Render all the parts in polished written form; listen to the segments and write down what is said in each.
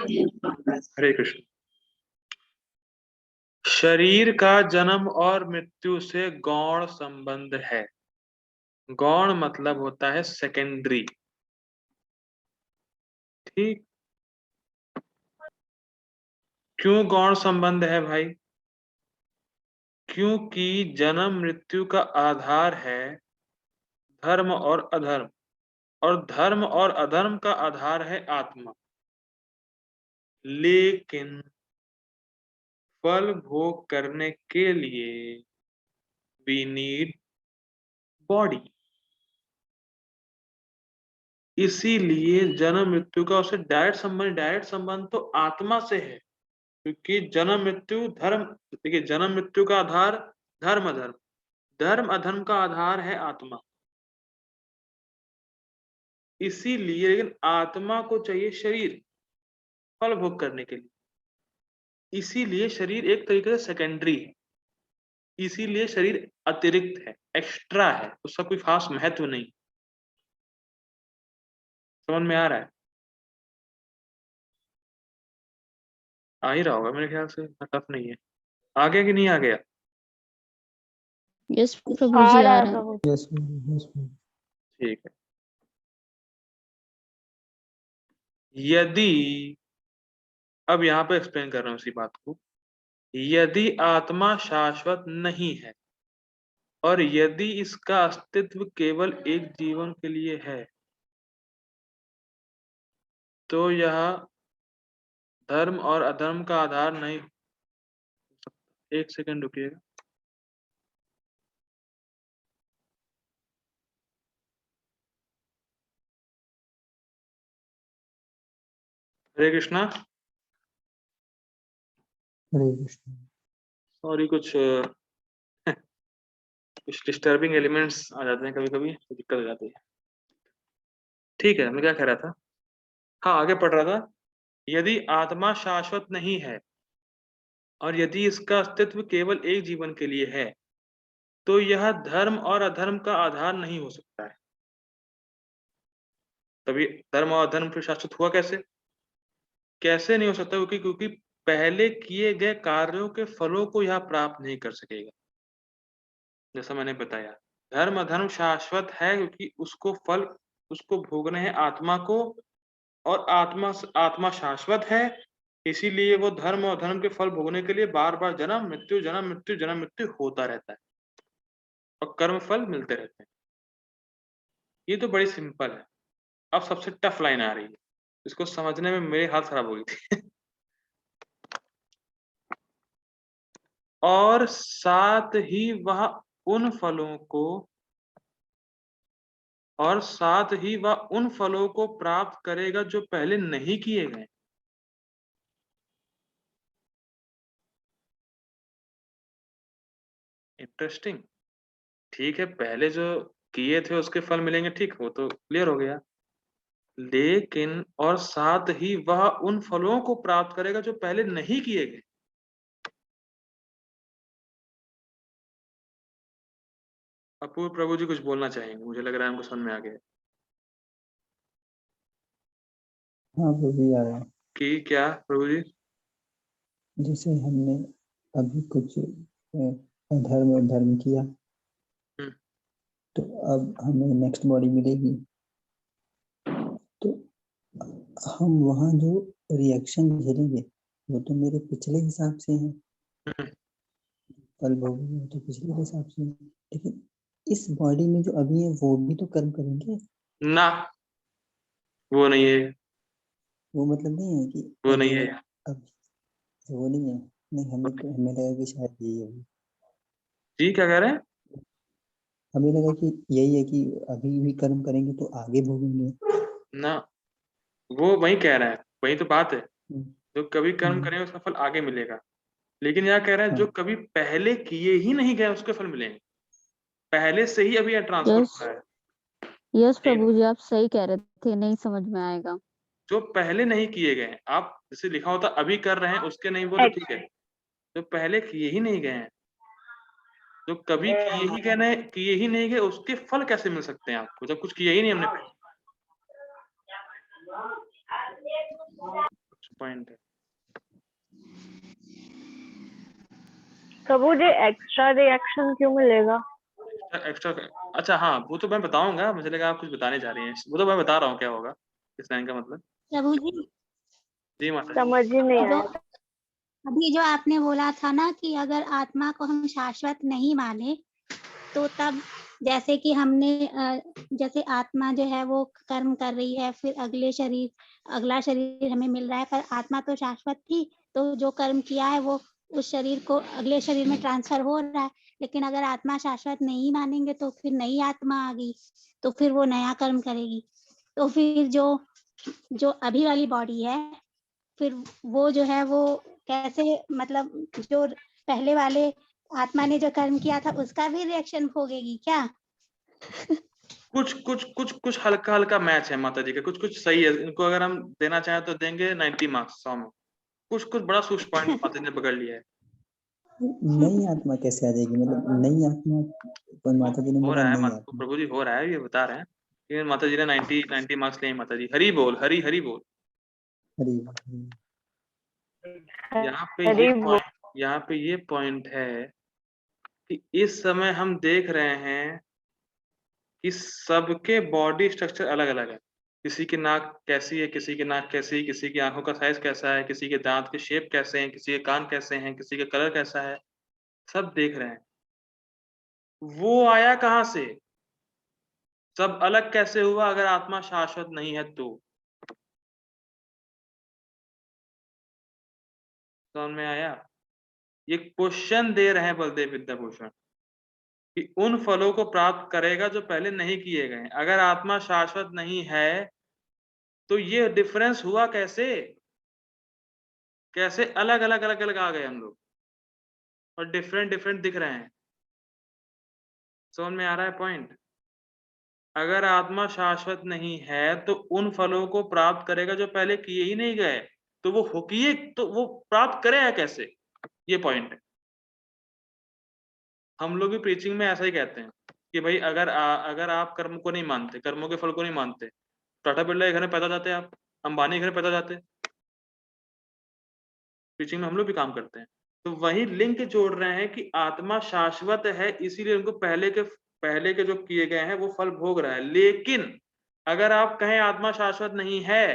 हरे कृष्ण। शरीर का जन्म और मृत्यु से गौण संबंध है। गौण मतलब होता है सेकेंडरी। ठीक। क्यों गौण संबंध है भाई? क्योंकि जन्म मृत्यु का आधार है धर्म और अधर्म, और धर्म और अधर्म का आधार है आत्मा। लेकिन फल भोग करने के लिए वी नीड बॉडी। इसीलिए जन्म मृत्यु का उससे डायरेक्ट संबंध तो आत्मा से है। क्योंकि जन्म मृत्यु धर्म, देखिए जन्म मृत्यु का आधार धर्म अधर्म, धर्म अधर्म का आधार है आत्मा। इसीलिए लेकिन आत्मा को चाहिए शरीर फल भोग करने के लिए। इसीलिए शरीर एक तरीके से सेकेंडरी है। इसीलिए शरीर अतिरिक्त है, एक्स्ट्रा है, उसका कोई खास महत्व नहीं। समझ में आ रहा है? आ ही रहा होगा मेरे ख्याल से, टफ नहीं है। आ गया कि नहीं आ गया? यस प्रभु जी, आ रहा है। यस। ठीक है। यदि, अब यहाँ पे एक्सप्लेन कर रहा हूँ इसी बात को। यदि आत्मा शाश्वत नहीं है और यदि इसका अस्तित्व केवल एक जीवन के लिए है, तो यह धर्म और अधर्म का आधार नहीं। एक सेकंड रुकिएगा। हरे कृष्णा। हरे कृष्ण। सॉरी, कुछ कुछ डिस्टर्बिंग एलिमेंट्स आ जाते हैं कभी कभी, तो दिक्कत हो जाती है। ठीक है, मैं क्या कह रहा था? हाँ, आगे पढ़ रहा था। यदि आत्मा शाश्वत नहीं है और यदि इसका अस्तित्व केवल एक जीवन के लिए है, तो यह धर्म और अधर्म का आधार नहीं हो सकता है। तभी धर्म और अधर्म फिर शाश्वत हुआ कैसे? कैसे नहीं हो सकता? क्योंकि पहले किए गए कार्यों के फलों को यह प्राप्त नहीं कर सकेगा। जैसा मैंने बताया, धर्म अधर्म शाश्वत है क्योंकि उसको फल, उसको भोगने हैं आत्मा को, और आत्मा शाश्वत है। इसीलिए वो धर्म और धर्म के फल भोगने के लिए बार बार जन्म मृत्यु जन्म मृत्यु जन्म मृत्यु होता रहता है और कर्म फल मिलते रहते हैं। ये तो बड़ी सिंपल है। अब सबसे टफ लाइन आ रही है, इसको समझने में मेरी हालत खराब हो गई थी। और साथ ही वह उन फलों को प्राप्त करेगा जो पहले नहीं किए गए। इंटरेस्टिंग। ठीक है, पहले जो किए थे उसके फल मिलेंगे, ठीक, वो तो क्लियर हो गया। लेकिन और साथ ही वह उन फलों को प्राप्त करेगा जो पहले नहीं किए गए। अपूर्व प्रभु जी कुछ बोलना चाहेंगे, मुझे लग रहा है हमको समझ में आ गया। हाँ वो भी आ रहा है। कि क्या प्रभु जी? जैसे हमने अभी कुछ अधर्म और धर्म किया, तो अब हमें नेक्स्ट बॉडी मिलेगी, तो हम वहाँ जो रिएक्शन झेलेंगे वो तो मेरे पिछले हिसाब से है, फल भोगेंगे वो तो पिछले हिसाब से है। लेकिन इस बॉडी में जो अभी है वो भी तो कर्म करेंगे ना, वो नहीं है। वो मतलब नहीं है कि वो नहीं है। अब वो नहीं है। नहीं, हमें लगा कि शायद यही है। जी क्या कह रहे हैं? हमें लगा कि यही है कि अभी भी कर्म करेंगे तो आगे भोगेंगे। ना, वो वही कह रहा है, वही तो बात है। हम्म, जो कभी कर्म हम्म, करेंगे उसका फल आगे मिलेगा। लेकिन यह कह रहा है जो हाँ कभी पहले किए ही नहीं गए उसके फल मिलेंगे। पहले से ही अभी यह ट्रांसफर यस हो रहा है। यस प्रभु जी, आप सही कह रहे थे, नहीं समझ में आएगा। जो पहले नहीं किए गए हैं, आप जैसे लिखा होता अभी कर रहे हैं उसके नहीं, वो तो ठीक है। जो पहले किए ही नहीं गए हैं, जो कभी किए ही नहीं गए, उसके फल कैसे मिल सकते हैं आपको जब कुछ किया ही नहीं हमने? पॉइंट है। प्रभु जी एक्स्ट्रा रिएक्शन क्यों मिलेगा? एक्स्ट्रा अच्छा हाँ, वो तो मैं बताऊंगा, मुझे लगा आप कुछ बताने जा रही हैं, वो तो मैं बता रहा हूँ क्या होगा इस लाइन का मतलब। प्रभु जी, जी माता जी। समझ ही नहीं जो आया। अभी जो आपने बोला था ना कि अगर आत्मा को हम शाश्वत नहीं माने तो तब जैसे कि हमने जैसे आत्मा जो है वो कर्म कर रही है, फिर अगला शरीर हमें मिल रहा है, पर आत्मा तो शाश्वत थी, तो जो कर्म किया है वो उस शरीर को अगले शरीर में ट्रांसफर हो रहा है। लेकिन अगर आत्मा शाश्वत नहीं मानेंगे तो फिर नई आत्मा आ गई, तो फिर वो नया कर्म करेगी। तो फिर जो अभी वाली बॉडी है, फिर वो जो है वो कैसे, मतलब जो पहले वाले आत्मा ने जो कर्म किया था उसका भी रिएक्शन भोगेगी क्या? कुछ हल्का हल्का मैच है माता जी का, कुछ सही है, इनको अगर हम देना चाहें तो देंगे 90 मार्क्स 100 में। कुछ बड़ा सूक्ष्म पॉइंट माता जी ने पकड़ लिया है। नई आत्मा कैसे आ जाएगी, मतलब नई आत्मा कौन, माता जी ने हो बोला रहा है नई आत्मा। प्रभु जी, हो रहा है, ये बता रहे हैं। लेकिन माता जी ने 90 मार्क्स लिए माता जी। हरी बोल, हरी हरी बोल। हरी यहाँ पे हरी ये बोल। पॉइंट, यहाँ पे ये पॉइंट है कि इस समय हम देख रहे हैं कि सबके बॉडी स्ट्रक्चर अलग अलग है। किसी की नाक कैसी है, किसी की नाक कैसी, किसी की आंखों का साइज कैसा है, किसी के दांत के शेप कैसे हैं, किसी के कान कैसे हैं, किसी का कलर कैसा है, सब देख रहे हैं। वो आया कहाँ से? सब अलग कैसे हुआ अगर आत्मा शाश्वत नहीं है तो? समझ में आया? ये क्वेश्चन दे रहे हैं बलदेव विद्याभूषण कि उन फलों को प्राप्त करेगा जो पहले नहीं किए गए। अगर आत्मा शाश्वत नहीं है तो ये डिफरेंस हुआ कैसे? कैसे अलग अलग अलग अलग आ गए हम लोग और डिफरेंट डिफरेंट दिख रहे हैं? समझ में आ रहा है पॉइंट? अगर आत्मा शाश्वत नहीं है तो उन फलों को प्राप्त करेगा जो पहले किए ही नहीं गए, तो वो हो किए तो वो प्राप्त करेगा कैसे? ये पॉइंट है। हम लोग भी प्रीचिंग में ऐसा ही कहते हैं कि भाई अगर आप कर्म को नहीं मानते, कर्मों के फल को नहीं मानते, टाटा बिरला के घर में पैदा जाते, आप अंबानी के घर में पैदा जाते। प्रीचिंग में हम लोग भी काम करते हैं, तो वही लिंक जोड़ रहे हैं कि आत्मा शाश्वत है, इसीलिए उनको पहले के जो किए गए हैं वो फल भोग रहा है। लेकिन अगर आप कहें आत्मा शाश्वत नहीं है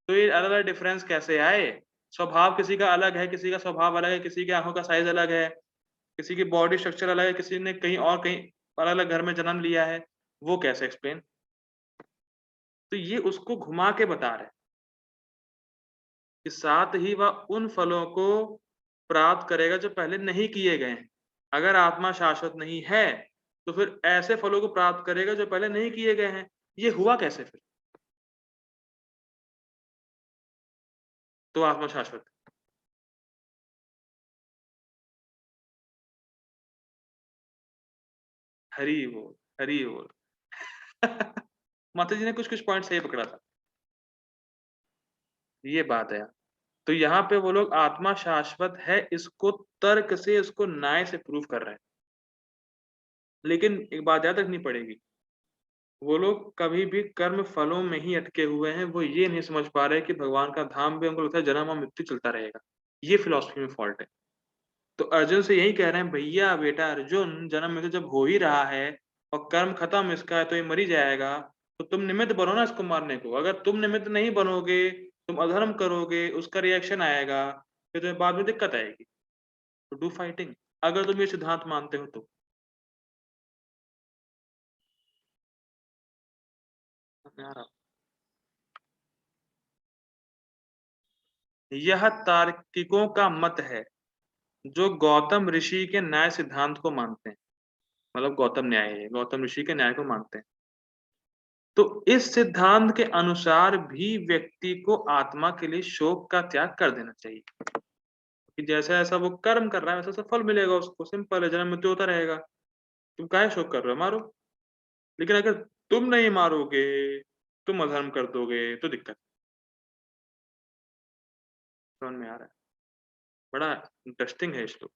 तो ये अलग अलग डिफरेंस कैसे आए? स्वभाव किसी का अलग है, किसी का स्वभाव अलग है, किसी की आंखों का साइज अलग है, किसी की बॉडी स्ट्रक्चर अलग है, किसी ने कहीं अलग अलग घर में जन्म लिया है, वो कैसे एक्सप्लेन? तो ये उसको घुमा के बता रहे हैं कि साथ ही वह उन फलों को प्राप्त करेगा जो पहले नहीं किए गए हैं। अगर आत्मा शाश्वत नहीं है तो फिर ऐसे फलों को प्राप्त करेगा जो पहले नहीं किए गए हैं। ये हुआ कैसे फिर? तो आत्मा शाश्वत। हरि बोल, हरि बोल। माता जी ने कुछ पॉइंट सही पकड़ा था, ये बात है। तो यहाँ पे वो लोग आत्मा शाश्वत है इसको तर्क से, इसको न्याय से प्रूव कर रहे हैं। लेकिन एक बात याद रखनी पड़ेगी, वो लोग कभी भी कर्म फलों में ही अटके हुए हैं। वो ये नहीं समझ पा रहे कि भगवान का धाम भी उनको लगता है जन्म और मृत्यु चलता रहेगा। ये फिलॉसफी में फॉल्ट है। तो अर्जुन से यही कह रहे हैं, भैया बेटा अर्जुन, जन्म मृत्यु जब हो ही रहा है और कर्म खत्म इसका है तो ये मर ही जाएगा, तो तुम निमित्त बनो ना इसको मारने को। अगर तुम निमित्त नहीं बनोगे, तुम अधर्म करोगे, उसका रिएक्शन आएगा, फिर तुम्हें बाद में दिक्कत आएगी। तो डू फाइटिंग, अगर तुम ये सिद्धांत मानते हो तो। यह तार्किकों का मत है जो गौतम ऋषि के न्याय सिद्धांत को मानते हैं। मतलब गौतम न्याय है, गौतम ऋषि के न्याय को मानते हैं। तो इस सिद्धांत के अनुसार भी व्यक्ति को आत्मा के लिए शोक का त्याग कर देना चाहिए कि जैसा ऐसा वो कर्म कर रहा है वैसा फल मिलेगा उसको। सिंपल है, जन्म मृत्यु होता रहेगा। तुम काहे शोक कर रहे हो? मारो। लेकिन अगर तुम नहीं मारोगे, तुम अधर्म कर दोगे तो दिक्कत। समझ में आ रहा है? बड़ा इंटरेस्टिंग है श्लोक।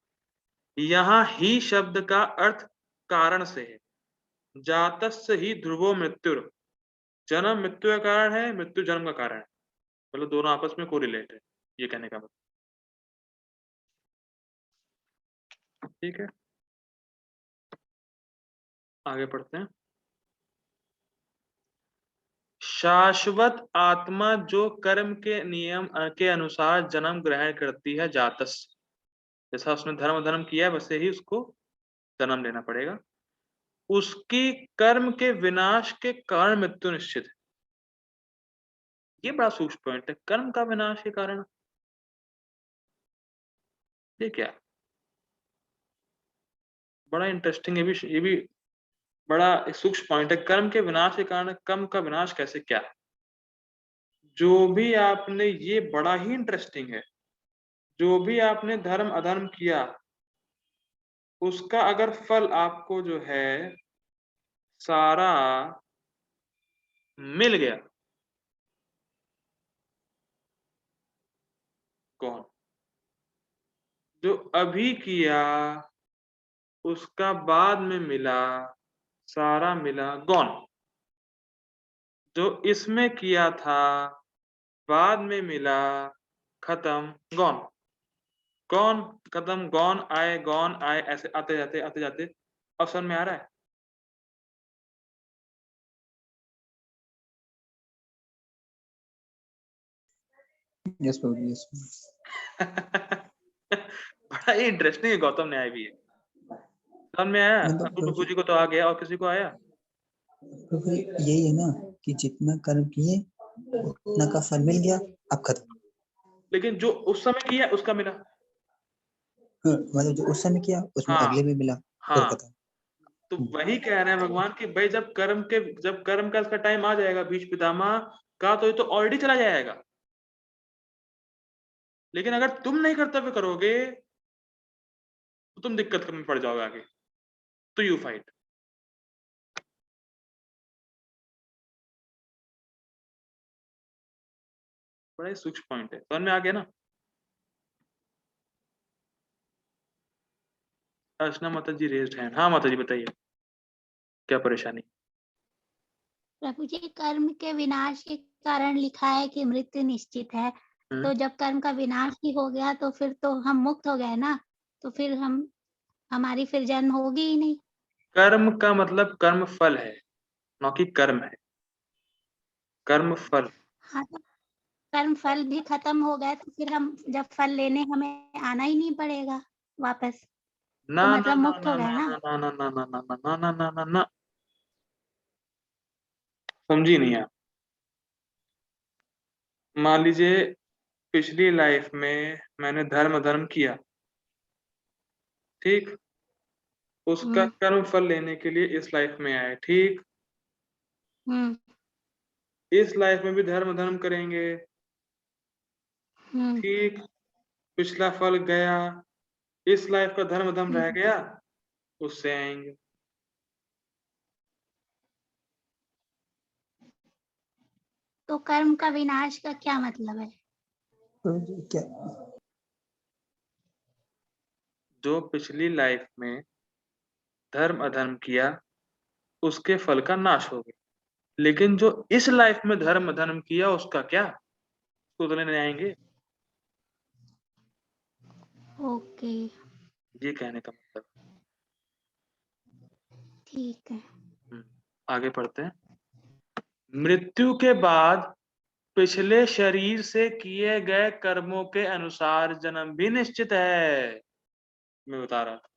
यहाँ ही शब्द का अर्थ कारण से है। जातस्य ही ध्रुवो मृत्युर, जन्म मृत्यु का कारण है, मृत्यु जन्म का कारण है। मतलब दोनों आपस में कोरिलेट है। ये कहने का मतलब, ठीक है। आगे पढ़ते हैं। शाश्वत आत्मा जो कर्म के नियम के अनुसार जन्म ग्रहण करती है जातस, जैसा उसने धर्म धर्म किया है वैसे ही उसको जन्म लेना पड़ेगा। उसकी कर्म के विनाश के कारण मृत्यु निश्चित है। ये बड़ा सूक्ष्म पॉइंट है, कर्म का विनाश के कारण। ये क्या, बड़ा इंटरेस्टिंग, ये भी बड़ा सूक्ष्म पॉइंट है। कर्म के विनाश के कारण, कर्म का विनाश कैसे, क्या जो भी आपने, ये बड़ा ही इंटरेस्टिंग है, जो भी आपने धर्म अधर्म किया उसका अगर फल आपको जो है सारा मिल गया, कौन, जो अभी किया उसका बाद में मिला, सारा मिला, गॉन। जो इसमें किया था बाद में मिला, खत्म, गॉन। गॉन, खत्म, गॉन आए, गॉन आए, ऐसे आते जाते आते जाते। अब समझ में आ रहा है? यस प्रभु जी, यस। बड़ा ही इंटरेस्टिंग है, गौतम न्याय भी है। समझ में आया? मतलब अतुल प्रभु जी को तो आ गया, और किसी को आया? प्रभु यही है ना कि जितना कर्म किए उतना का फल मिल गया, अब खत्म। लेकिन जो उस समय किया उसका मिला। मतलब जो उस समय किया उसमें हाँ अगले भी मिला, फिर हाँ, खत्म। तो वही कह रहे हैं भगवान कि भाई जब कर्म का इसका टाइम आ जाएगा भीष्म पितामह का, तो ये तो ऑलरेडी चला जाएगा। लेकिन अगर तुम नहीं कर्तव्य करोगे तो तुम दिक्कत में पड़ जाओगे आगे, तो यू फाइट। बड़ा ही सूक्ष्म पॉइंट है, समझ में आ गया ना? अर्चना माता जी रेज्ड हैंड। हाँ माता जी बताइए, क्या परेशानी? प्रभु जी, कर्म के विनाश के कारण लिखा है कि मृत्यु निश्चित है, तो जब कर्म का विनाश ही हो गया तो फिर तो हम मुक्त हो गए ना, तो फिर हमारी फिर जन्म होगी ही नहीं। कर्म का मतलब कर्म फल है, न कि कर्म है, कर्म फल। हाँ, तो कर्म फल भी खत्म हो गए तो फिर हम जब फल लेने हमें आना ही नहीं पड़ेगा वापस, ना तो ना मतलब ना मुक्त ना हो गए ना ना। ना ना ना ना ना ना ना ना ना ना ना, समझी नहीं आप? मान लीजिए पिछली लाइफ में मैंने धर्म धर्म किया, ठीक, उसका कर्म फल लेने के लिए इस लाइफ में आए, ठीक, हम्म इस लाइफ में भी धर्म धर्म करेंगे, हम्म ठीक, पिछला फल गया, इस लाइफ का धर्म धर्म रह हम्म। गया, उससे आएंगे। तो कर्म का विनाश का क्या मतलब है? प्रभु जी क्या, जो पिछली लाइफ में धर्म अधर्म किया उसके फल का नाश हो गया, लेकिन जो इस लाइफ में धर्म अधर्म किया उसका क्या, उसको तो लेने आएंगे। ओके, ये कहने का मतलब। ठीक है। आगे पढ़ते हैं। मृत्यु के बाद पिछले शरीर से किए गए कर्मों के अनुसार जन्म भी निश्चित है। मैं बता रहा था,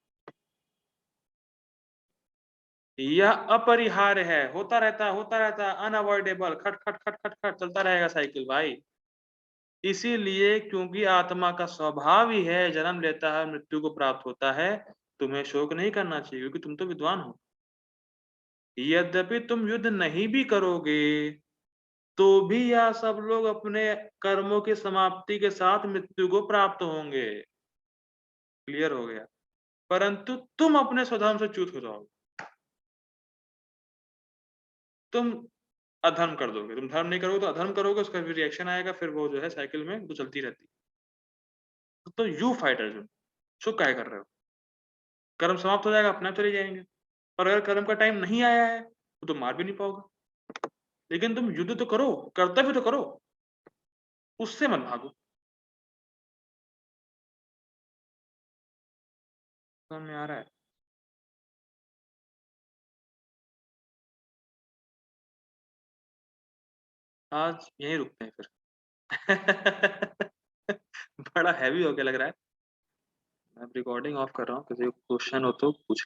यह अपरिहार्य है, होता रहता, अनअवॉइडेबल, खट खट खट खट खट चलता रहेगा साइकिल भाई। इसीलिए क्योंकि आत्मा का स्वभाव ही है, जन्म लेता है, मृत्यु को प्राप्त होता है, तुम्हें शोक नहीं करना चाहिए, क्योंकि तुम तो विद्वान हो। यद्यपि तुम युद्ध नहीं भी करोगे तो भी यह सब लोग अपने कर्मों की समाप्ति के साथ मृत्यु को प्राप्त होंगे। क्लियर हो गया? परंतु तुम अपने स्वधर्म से च्युत हो जाओगे, तुम अधर्म कर दोगे, तुम धर्म नहीं करोगे तो अधर्म करोगे, उसका भी रिएक्शन आएगा, फिर वो जो है साइकिल में तो चलती रहती है। तो यू फाइट अर्जुन, शो क्या कर रहे हो? कर्म समाप्त हो जाएगा, अपने आप चले जाएंगे। और अगर कर्म का टाइम नहीं आया है तो तुम मार भी नहीं पाओगे। लेकिन तुम युद्ध तो करो, कर्तव्य तो करो, उससे मत भागो। समझ में आ रहा है? आज यहीं रुकते हैं फिर। बड़ा हैवी हो गया लग रहा है। मैं अब रिकॉर्डिंग ऑफ कर रहा हूँ, किसी को क्वेश्चन हो तो पूछ